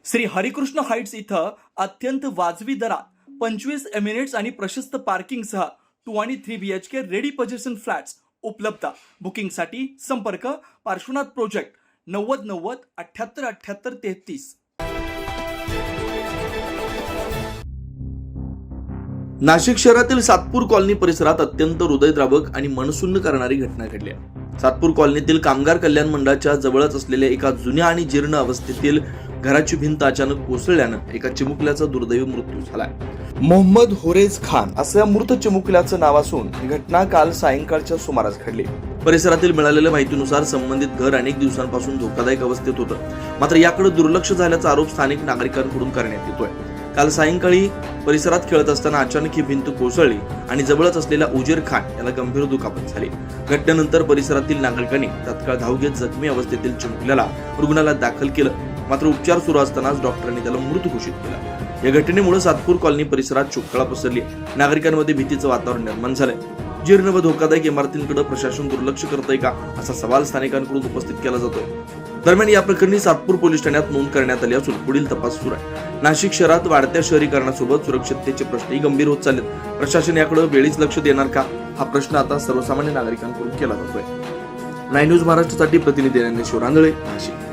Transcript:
Shri Harikrishna Heights इथं अत्यंत वाजवी दरात 25 एमिरेट्स आणि प्रशस्त पार्किंगसह 2 आणि 3 BHK रेडी पोझिशन फ्लॅट्स उपलब्ध. बुकिंगसाठी संपर्क पार्श्वनाथ प्रोजेक्ट 9090 78 78 33. नाशिक शहरातील सातपूर कॉलनी परिसरात अत्यंत हृदयद्रावक आणि मनसुन्न करणारी घटना घडली आहे. सातपूर कॉलनीतील कामगार कल्याण मंडळाच्या जवळच असलेल्या एका जुन्या आणि जीर्ण अवस्थेतील घराची भिंत अचानक कोसळल्यानं एका चिमुकल्याचा दुर्दैवी मृत्यू झालाय. मोहम्मद होरेज खान असं या मृत चिमुकल्याचं नाव असून ही घटना काल सायंकाळच्या सुमारास घडली. परिसरातील मिळालेल्या माहितीनुसार संबंधित घर अनेक दिवसांपासून धोकादायक अवस्थेत होतं, मात्र याकडे दुर्लक्ष झाल्याचा आरोप स्थानिक नागरिकांकडून करण्यात येतोय. काल सायंकाळी परिसरात खेळत असताना अचानक ही भिंत कोसळली आणि जवळच असलेल्या उजेर खान याला गंभीर दुखापत झाली. घटनेनंतर परिसरातील नागरिकांनी तात्काळ धाव घेत जखमी अवस्थेतील चिमुकल्याला रुग्णालयात दाखल केलं, मात्र उपचार सुरू असतानाच डॉक्टरांनी त्याला मृत घोषित केलं. या घटनेमुळे सातपूर कॉलनी परिसरात शोककळा पसरली. नागरिकांमध्ये भीतीचं वातावरण निर्माण झालंय. जीर्ण व धोकादायक इमारतींकडे प्रशासन दुर्लक्ष करतंय का असा सवाल स्थानिकांकडून उपस्थित केला जातोय. दरम्यान या प्रकरणी सातपूर पोलीस ठाण्यात नोंद करण्यात आली असून पुढील तपास सुरू आहे. नाशिक शहरात वाढत्या शहरीकरणासोबत सुरक्षिततेचे प्रश्नही गंभीर होत चाललेत. प्रशासन याकडे वेळीच लक्ष देणार का हा प्रश्न आता सर्वसामान्य नागरिकांकडून केला जातोय. 9 न्यूज महाराष्ट्रासाठी प्रतिनिधी शिवरांदळे, नाशिक.